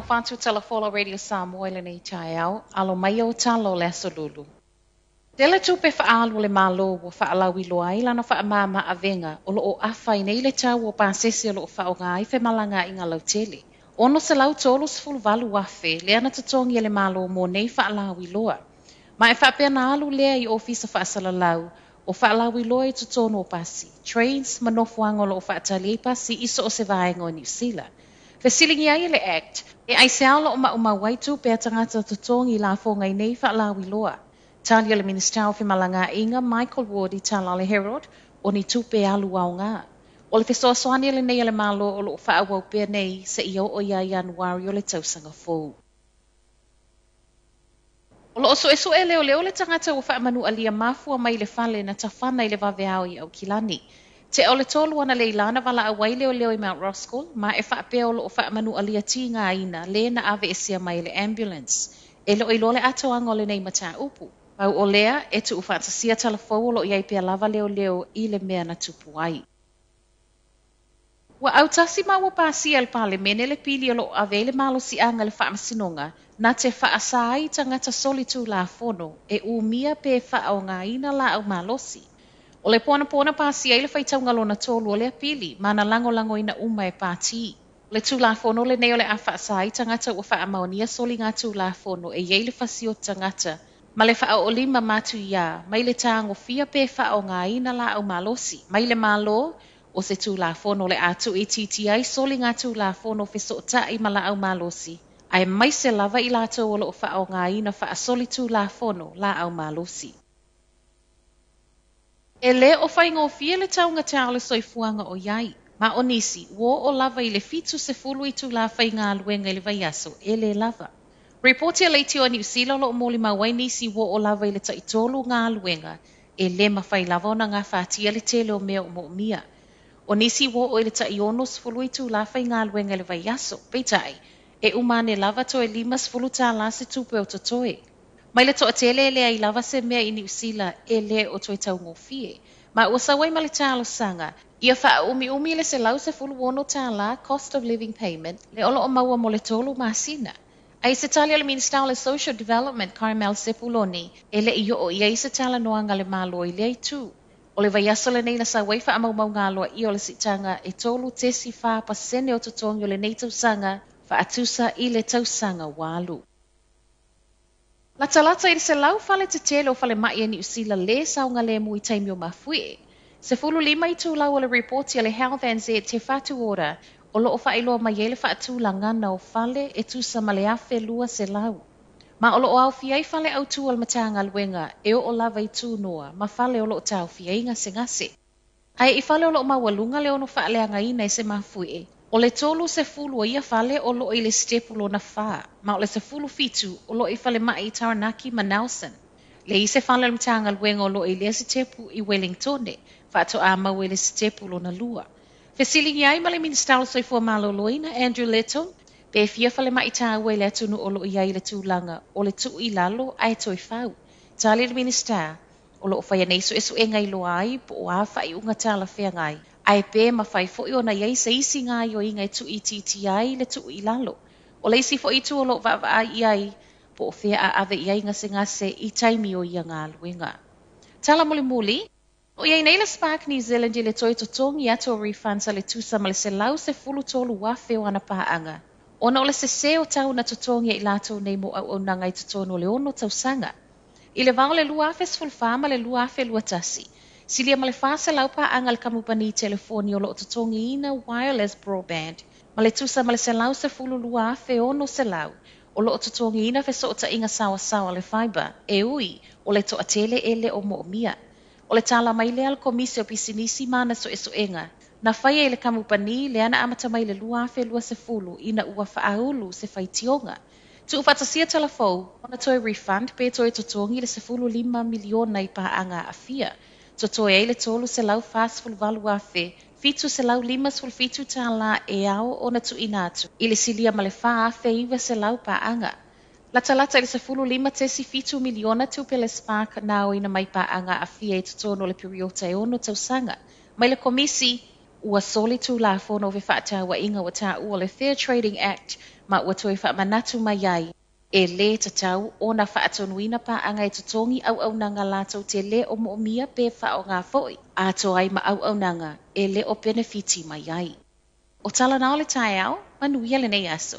whantu telefola radio Samoa le nei tai au, alo mai o talo le asolulu. Dele tupe whaalu le malo o whaalawi loa i lana whaamama a venga o lo o awhai nei le tau o pāsesi o lo o whaonga i whe malanga i ngā lautele. Ono se lau tolu sfulu valu wafe le ana tatongi le malo mo nei whaalawi loa. Ma e whapea na alu lea i ofisa whaasala lau o whaalawi loa i tutono o pasi. Trains manofuanga o lo o whaatali i pasi iso o se vaenga o New Zealand. Fesilingi ai le act, e ai se ala o ma waitu pe tangata tutongi la fonga i nei whaalawi loa. Tali le Minister of Malanga Inga Michael Ward i tala le Herald o ni tupe alu au ngā. O le fesoa soani le nei le malo o lo whaawau pia nei se i o ia Januari o le tausanga fōu. O lo oso esu e leo le tangata o whaamanu alia mafua mai le fale na tawhana i le waweao i au kilani. Te o le tolu ana le ilana wala awai leo i Mount Roskill, ma e whaapea o lo whaamanu alia ti ngā ina le na ave esia mai le ambulance. E lo i lole atoanga o le nei mata upu. Pau o lea, e tu uwhantasia talafou lo iai pia lava leo i le mea na tupu ai. Wa autasi ma wa pāsia le pāle mene le pili o lo avele malo si anga le whaamasinonga, na te whaasai tangata solitu la fono, e umia pe whaao ngā ina la au malosi. O le pona pāsia i le whaitaunga lo na tolu o le pili, ma na lango ina uma e pāti. Le tū la fono le neo le a whaasai tangata ua whaamaonia soli ngā tū la fono e iei le whasio tangata, ma le whao o lima matu ia, mai le tāngo fia pe whao ngā ina la au malosi. Mai le malo, o se tū la fono le atu e titi ai soli ngā tū la fono fiso ta i ma la au malosi. Ai mai se lava i lato o lo whao ngā ina wha soli tū la fono la au malosi. E le o whaingo fia le taunga tau le soifuanga o iai. Ma o nisi, wo o lava i le fitu se fulu i tū la whai ngā luenga i le vaiaso, e le lava. Reportia leiti o New Zealand lo moli mawai nisi wo o lava i le taitolu ngā luenga, e le mawhai lava ona ngā whātia le tele o mea o mo mia. O nisi wo o i le taiono sfulu i tū la whai ngā luenga i le vaiaso, peitai, e umane lava to e lima sfulu tā la se tupe o totoe. Mai le to atele le ai lava se mea i New Zealand e le o toi tau ngofie. Ma ua sawai ma le tālo sanga, ia wha umi le se lau se fulu wono tā la cost of living payment le olo o maua mo le tolu masina. Ai se tali o le Minister le Social Development Carmel Sepuloni e le i o ia i se tala noanga le malo i le tu. O le vaiaso le nei na sa waifa a mau ngā loa i o le sitanga e tolu tesi wha pasene o totongi o le nei tausanga wha atusa i le tausanga walu. Lata i le se lau fale te tele o fale mai e New Zealand le saunga le mui taimi o mafue. Se fulu lima i tū lau o le reporti a le Health and Z te whatu ora o lo o whaeloa mai ele whaatu langana o fale e tusa ma le afe lua se lau. Ma o lo o au fiai fale au tū al matanga luenga e o lava i tū noa ma fale o lo o tau fiai ngase ngase. Ai i fale o lo o mawalunga le ono whaaleanga ina e se mafue. O le tolu se fulu o ia fale o lo i le stepulo na wha. Ma o le se fulu fitu o lo i fale mai i Taranaki ma Nelson. Le i se fale o matanga luenga o lo i le se tepu i Wellingtone. Whaato a mau e le se tepulo na lua. Fesilingi ai ma le Minister o soifua maloloina Andrew Letton, pe fia fale mai tā ue le atunu o lo iai le tūlanga o le tuu i lalo ai toi whau. Tali le Minister o lo whaia neiso esu e ngai loa ai po o a whai unga tāla whea ngai. Ai pe ma whai fo i ona iai se isi ngai o ingai tu i titi ai le tuu i lalo. O le isi fo i tu o lo vava ai iai po o whea a ave iai ngase i taimi o ia ngā luenga. Tala muli, o iai nei le Spark New Zealand i le toi totongi ato o refunds a le tusa ma le se lau se fulu tolu wafe o ana paanga. Ona o le se o tau na totongi i lato nei mo au nanga i totono le ono tau sanga. I le vao le lua afe sfulfa ma le lua afe lua tasi. Silia ma le fasa lau paanga le kamupani telefoni o lo totongi ina wireless broadband. Ma le tusa ma le se lau se fulu lua afe ono se lau. O lo totongi ina fe so ta inga sawa le fiber. E ui o le to atele ele o mo mia. O le tala mai le al komisi o pisinisi mana so e enga. Na whaia i le kamupani le ana amata mai le lua afe lua se fulu ina ua whaaulu se whaitionga. Tu ufatasia talafou, ona toi refund pe toi totongi le se fulu 5 miliona i paanga a fia. Totoi e le tolu se lau fast fulu valu afe, fitu se lau 5 fulu fitu tala e ao ona tu inatu. I le silia ma le wha afe iwa se lau paanga. Lata i se fulu 5 tesi fitu miliona tu pe le Spark nao ina mai paanga a fia e totono le periota e ono tausanga. Mai le komisi ua soli tu la fono ve whaata wa inga wa ta ua le Fair Trading Act ma ua toi wha manatu mai ai. E le tatau o na whaatonuina pa anga e tutongi au nanga lātou te le o moomia pe wha o ngā foi. A to ai ma au nanga e le o benefiti mai ai. O tala nao le tae au, manuia le nei aso.